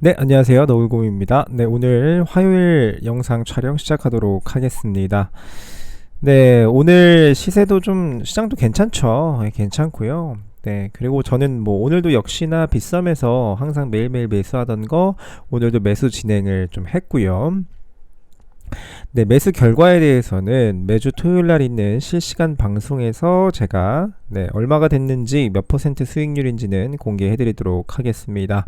네, 안녕하세요. 노을곰입니다. 네, 오늘 화요일 영상 촬영 시작하도록 하겠습니다. 네, 오늘 시세도 좀 시장도 괜찮죠. 네, 괜찮고요. 네, 그리고 저는 뭐 오늘도 역시나 빗썸에서 항상 매일매일 매수하던 거 오늘도 매수 진행을 좀 했고요. 네, 매수 결과에 대해서는 매주 토요일 날 있는 실시간 방송에서 제가 얼마가 됐는지 몇 퍼센트 수익률인지는 공개해 드리도록 하겠습니다.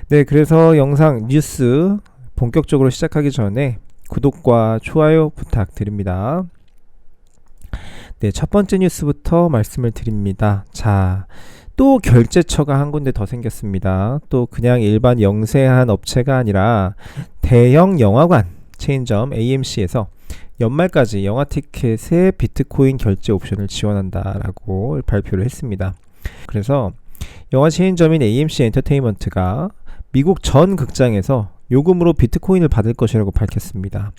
네, 그래서 영상 뉴스 본격적으로 시작하기 전에 구독과 좋아요 부탁드립니다. 네, 첫 번째 뉴스부터 말씀을 드립니다. 자, 또 결제처가 한 군데 더 생겼습니다. 또 그냥 일반 영세한 업체가 아니라 대형 영화관 체인점 AMC에서 연말까지 영화 티켓에 비트코인 결제 옵션을 지원한다라고 발표를 했습니다. 그래서 영화 체인점인 AMC 엔터테인먼트가 미국 전 극장에서 요금으로 비트코인을 받을 것이라고 밝혔습니다.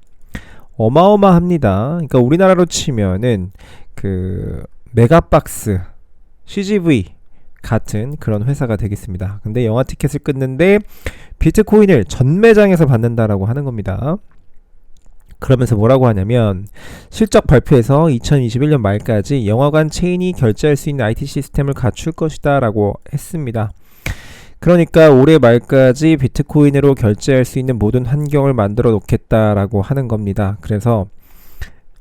어마어마합니다. 그러니까 우리나라로 치면은 그 메가박스, CGV 같은 그런 회사가 되겠습니다. 근데 영화 티켓을 끊는데 비트코인을 전 매장에서 받는다라고 하는 겁니다. 그러면서 뭐라고 하냐면 실적 발표에서 2021년 말까지 영화관 체인이 결제할 수 있는 IT 시스템을 갖출 것이다 라고 했습니다. 그러니까 올해 말까지 비트코인으로 결제할 수 있는 모든 환경을 만들어 놓겠다라고 하는 겁니다. 그래서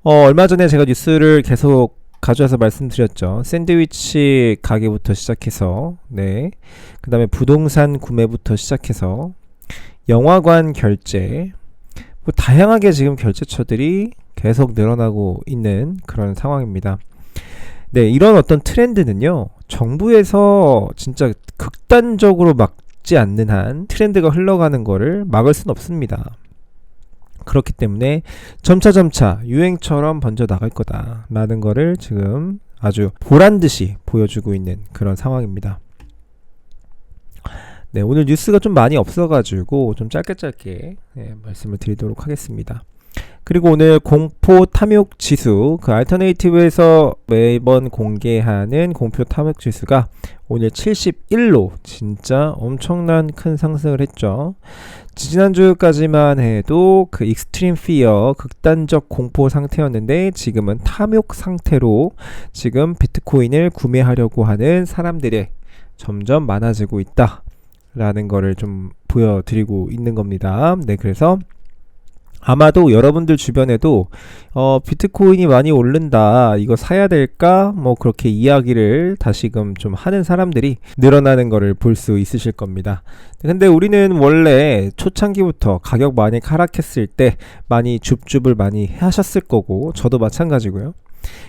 얼마 전에 제가 뉴스를 계속 가져와서 말씀드렸죠. 샌드위치 가게부터 시작해서 그 다음에 부동산 구매부터 시작해서 영화관 결제 뭐 다양하게 지금 결제처들이 계속 늘어나고 있는 그런 상황입니다. 네, 이런 어떤 트렌드는요, 정부에서 진짜 극단적으로 막지 않는 한 트렌드가 흘러가는 거를 막을 수는 없습니다. 그렇기 때문에 점차점차 유행처럼 번져 나갈 거다라는 거를 지금 아주 보란듯이 보여주고 있는 그런 상황입니다. 네, 오늘 뉴스가 좀 많이 없어가지고 좀 짧게 말씀을 드리도록 하겠습니다. 그리고 오늘 공포 탐욕 지수, 그 알터네이티브에서 매번 공개하는 공포 탐욕 지수가 오늘 71로 진짜 엄청난 큰 상승을 했죠. 지난주까지만 해도 그 익스트림 피어, 극단적 공포 상태였는데 지금은 탐욕 상태로 지금 비트코인을 구매하려고 하는 사람들이 점점 많아지고 있다 라는 거를 좀 보여드리고 있는 겁니다. 네, 그래서 아마도 여러분들 주변에도 비트코인이 많이 오른다, 이거 사야 될까, 뭐 그렇게 이야기를 다시금 좀 하는 사람들이 늘어나는 거를 볼 수 있으실 겁니다. 근데 우리는 원래 초창기부터 가격 많이 하락했을 때 많이 줍줍을 많이 하셨을 거고, 저도 마찬가지고요.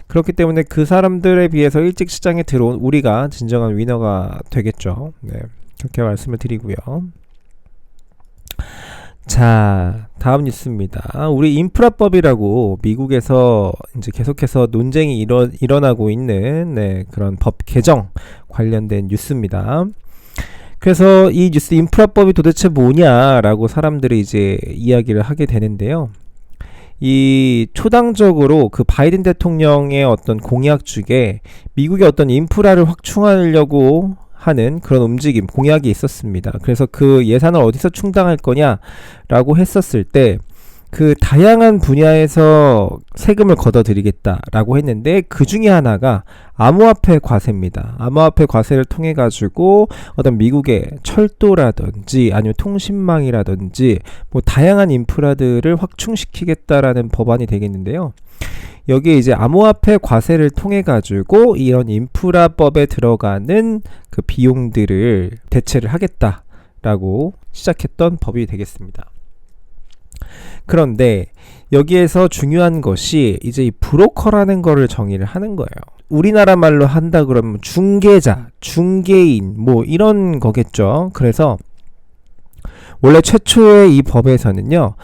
그렇기 때문에 그 사람들에 비해서 일찍 시장에 들어온 우리가 진정한 위너가 되겠죠. 네, 그렇게 말씀을 드리고요. 자, 다음 뉴스입니다. 우리 인프라법이라고 미국에서 이제 계속해서 논쟁이 일어나고 있는 그런 법 개정 관련된 뉴스입니다. 그래서 이 뉴스 인프라법이 도대체 뭐냐라고 사람들이 이제 이야기를 하게 되는데요. 이 초당적으로 그 바이든 대통령의 어떤 공약 중에 미국의 어떤 인프라를 확충하려고 하는 그런 움직임, 공약이 있었습니다. 그래서 그 예산을 어디서 충당할 거냐라고 했었을 때 그 다양한 분야에서 세금을 걷어들이겠다라고 했는데 그 중에 하나가 암호화폐 과세입니다. 암호화폐 과세를 통해 가지고 어떤 미국의 철도라든지 아니면 통신망이라든지 뭐 다양한 인프라들을 확충시키겠다라는 법안이 되겠는데요. 여기에 이제 암호화폐 과세를 통해 가지고 이런 인프라법에 들어가는 그 비용들을 대체를 하겠다라고 시작했던 법이 되겠습니다. 그런데 여기에서 중요한 것이 이제 이 브로커라는 거를 정의를 하는 거예요. 우리나라 말로 한다 그러면 중개자, 중개인 뭐 이런 거겠죠. 그래서 원래 최초의 이 법에서는요,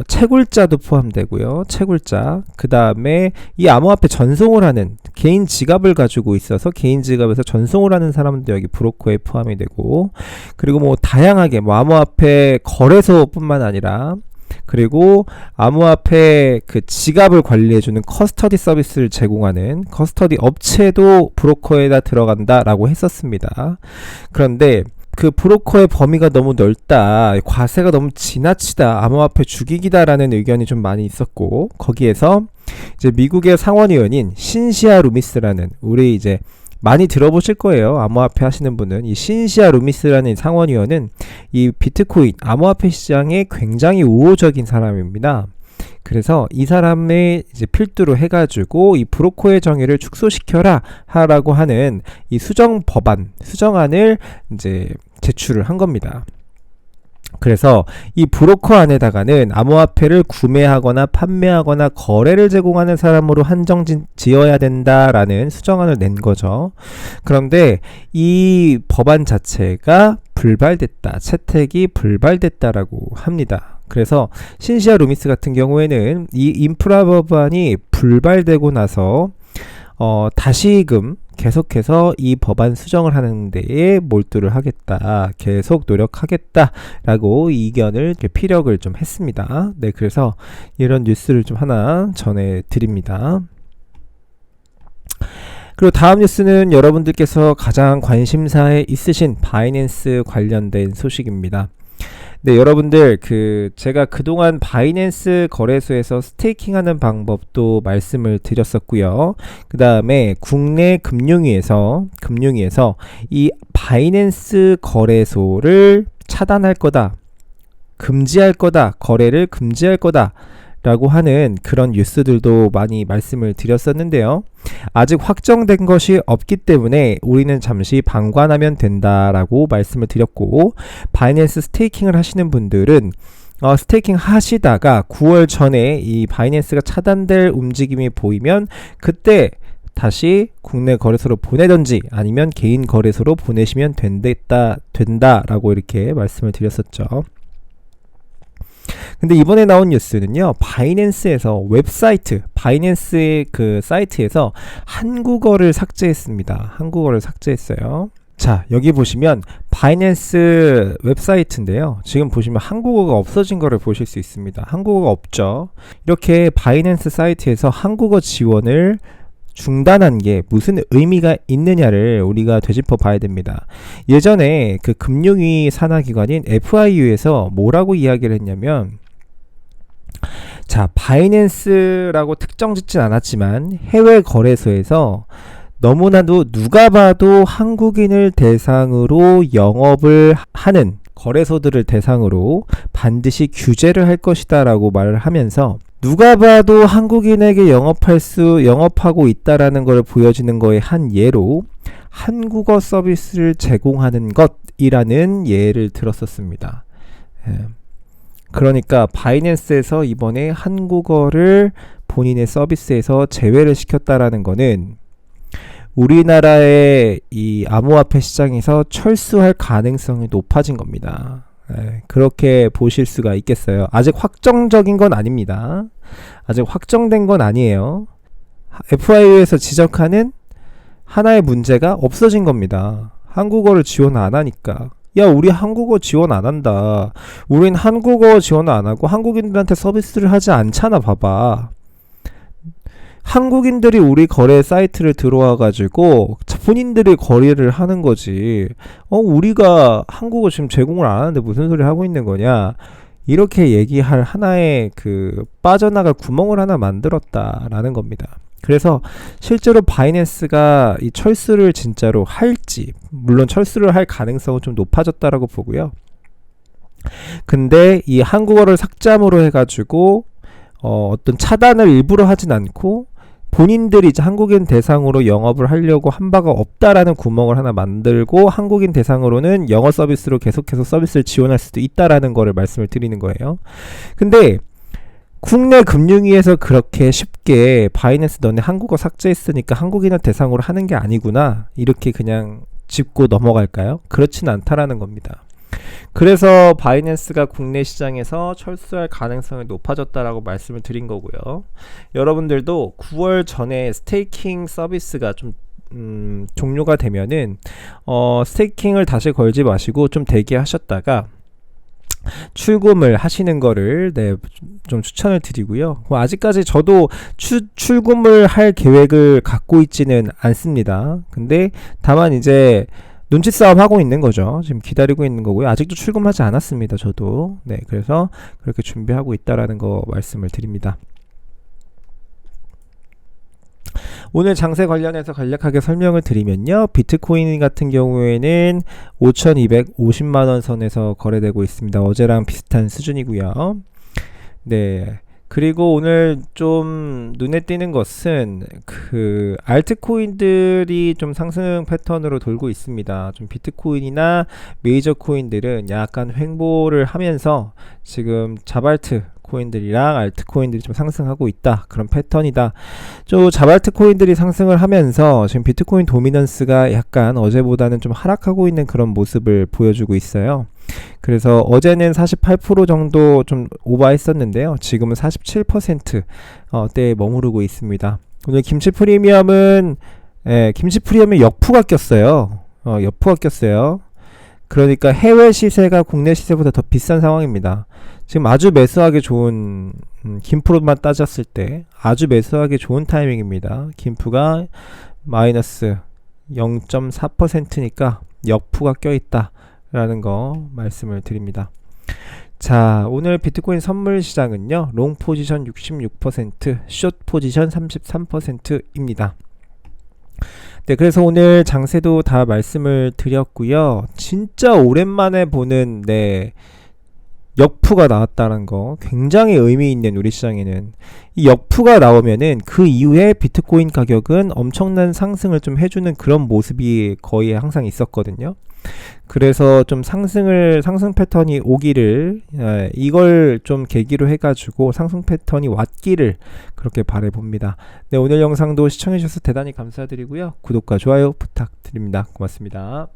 채굴자도 포함되고요. 채굴자, 그 다음에 이 암호화폐 전송을 하는 개인 지갑을 가지고 있어서 개인 지갑에서 전송을 하는 사람도 여기 브로커에 포함이 되고, 그리고 뭐 다양하게 뭐 암호화폐 거래소뿐만 아니라 그리고 암호화폐 그 지갑을 관리해주는 커스터디 서비스를 제공하는 커스터디 업체도 브로커에다 들어간다라고 했었습니다. 그런데 그 브로커의 범위가 너무 넓다, 과세가 너무 지나치다, 암호화폐 죽이기다라는 의견이 좀 많이 있었고, 거기에서 이제 미국의 상원의원인 신시아 루미스라는, 우리 이제 많이 들어보실 거예요. 암호화폐 하시는 분은. 이 신시아 루미스라는 상원의원은 이 비트코인 암호화폐 시장에 굉장히 우호적인 사람입니다. 그래서 이 사람의 이제 필두로 해가지고 이 브로커의 정의를 축소시켜라 하라고 하는 이 수정안을 이제 제출을 한 겁니다. 그래서 이 브로커 안에다가는 암호화폐를 구매하거나 판매하거나 거래를 제공하는 사람으로 한정 지어야 된다라는 수정안을 낸 거죠. 그런데 이 법안 자체가 불발됐다, 채택이 불발됐다라고 합니다. 그래서 신시아 루미스 같은 경우에는 이 인프라 법안이 불발되고 나서 다시금 계속해서 이 법안 수정을 하는 데에 몰두를 하겠다, 계속 노력하겠다라고 이견을 피력을 좀 했습니다. 네, 그래서 이런 뉴스를 좀 하나 전해드립니다. 그리고 다음 뉴스는 여러분들께서 가장 관심사에 있으신 바이낸스 관련된 소식입니다. 네, 여러분들 제가 그동안 바이낸스 거래소에서 스테이킹하는 방법도 말씀을 드렸었고요. 그 다음에 국내 금융위에서 이 바이낸스 거래소를 차단할 거다, 금지할 거다, 거래를 금지할 거다 라고 하는 그런 뉴스들도 많이 말씀을 드렸었는데요. 아직 확정된 것이 없기 때문에 우리는 잠시 방관하면 된다라고 말씀을 드렸고, 바이낸스 스테이킹을 하시는 분들은 스테이킹 하시다가 9월 전에 이 바이낸스가 차단될 움직임이 보이면 그때 다시 국내 거래소로 보내든지 아니면 개인 거래소로 보내시면 된다라고 이렇게 말씀을 드렸었죠. 근데 이번에 나온 뉴스는요, 바이낸스에서 바이낸스의 그 사이트에서 한국어를 삭제했습니다. 한국어를 삭제했어요. 자, 여기 보시면 바이낸스 웹사이트인데요. 지금 보시면 한국어가 없어진 거를 보실 수 있습니다. 한국어가 없죠. 이렇게 바이낸스 사이트에서 한국어 지원을 중단한 게 무슨 의미가 있느냐를 우리가 되짚어 봐야 됩니다. 예전에 그 금융위 산하기관인 FIU에서 뭐라고 이야기를 했냐면, 자, 바이낸스라고 특정 짓진 않았지만 해외 거래소에서 너무나도 누가 봐도 한국인을 대상으로 영업을 하는 거래소들을 대상으로 반드시 규제를 할 것이다 라고 말을 하면서, 누가 봐도 한국인에게 영업하고 있다라는 걸 보여지는 거의 한 예로 한국어 서비스를 제공하는 것이라는 예를 들었었습니다. 그러니까 바이낸스에서 이번에 한국어를 본인의 서비스에서 제외를 시켰다라는 거는 우리나라의 이 암호화폐 시장에서 철수할 가능성이 높아진 겁니다. 그렇게 보실 수가 있겠어요. 아직 확정적인 건 아닙니다. 아직 확정된 건 아니에요. FIU에서 지적하는 하나의 문제가 없어진 겁니다. 한국어를 지원 안 하니까. 야, 우리 한국어 지원 안 한다. 우린 한국어 지원 안 하고 한국인들한테 서비스를 하지 않잖아. 봐봐. 한국인들이 우리 거래 사이트를 들어와가지고 본인들이 거래를 하는 거지. 우리가 한국어 지금 제공을 안 하는데 무슨 소리 하고 있는 거냐. 이렇게 얘기할 하나의 빠져나갈 구멍을 하나 만들었다라는 겁니다. 그래서 실제로 바이낸스가 이 철수를 진짜로 할지, 물론 철수를 할 가능성은 좀 높아졌다라고 보고요. 근데 이 한국어를 삭제함으로 해가지고 어떤 차단을 일부러 하진 않고 본인들이 이제 한국인 대상으로 영업을 하려고 한 바가 없다라는 구멍을 하나 만들고 한국인 대상으로는 영어 서비스로 계속해서 서비스를 지원할 수도 있다라는 거를 말씀을 드리는 거예요. 근데 국내 금융위에서 그렇게 쉽게 바이낸스 너네 한국어 삭제했으니까 한국인을 대상으로 하는 게 아니구나 이렇게 그냥 짚고 넘어갈까요? 그렇진 않다라는 겁니다. 그래서 바이낸스가 국내 시장에서 철수할 가능성이 높아졌다라고 말씀을 드린 거고요. 여러분들도 9월 전에 스테이킹 서비스가 좀 종료가 되면은 스테이킹을 다시 걸지 마시고 좀 대기하셨다가 출금을 하시는 거를 좀 추천을 드리고요. 아직까지 저도 출금을 할 계획을 갖고 있지는 않습니다. 근데 다만 이제 눈치 싸움 하고 있는 거죠. 지금 기다리고 있는 거고요. 아직도 출금하지 않았습니다. 저도. 네, 그래서 그렇게 준비하고 있다라는 거 말씀을 드립니다. 오늘 장세 관련해서 간략하게 설명을 드리면요. 비트코인 같은 경우에는 5,250만원 선에서 거래되고 있습니다. 어제랑 비슷한 수준이고요. 네. 그리고 오늘 좀 눈에 띄는 것은 그 알트코인들이 좀 상승 패턴으로 돌고 있습니다. 좀 비트코인이나 메이저 코인들은 약간 횡보를 하면서 지금 자발트 코인들이랑 알트코인들이 좀 상승하고 있다, 그런 패턴이다. 좀 자발트 코인들이 상승을 하면서 지금 비트코인 도미넌스가 약간 어제보다는 좀 하락하고 있는 그런 모습을 보여주고 있어요. 그래서 어제는 48% 정도 좀 오버했었는데요. 지금은 47% 대에 머무르고 있습니다. 오늘 김치 프리미엄은 김치 프리미엄에 역푸가 꼈어요. 역푸가 꼈어요. 그러니까 해외 시세가 국내 시세보다 더 비싼 상황입니다. 지금 아주 매수하기 좋은 김프로만 따졌을 때 아주 매수하기 좋은 타이밍입니다. 김프가 마이너스 0.4%니까 역푸가 껴있다 라는 거 말씀을 드립니다. 자, 오늘 비트코인 선물 시장은요, 롱 포지션 66%, 숏 포지션 33%입니다. 네, 그래서 오늘 장세도 다 말씀을 드렸고요. 진짜 오랜만에 보는 역푸가 나왔다는 거 굉장히 의미 있는, 우리 시장에는 이 역푸가 나오면은 그 이후에 비트코인 가격은 엄청난 상승을 좀 해주는 그런 모습이 거의 항상 있었거든요. 그래서 좀 상승 패턴이 오기를, 이걸 좀 계기로 해가지고 상승 패턴이 왔기를 그렇게 바라봅니다. 네, 오늘 영상도 시청해주셔서 대단히 감사드리고요. 구독과 좋아요 부탁드립니다. 고맙습니다.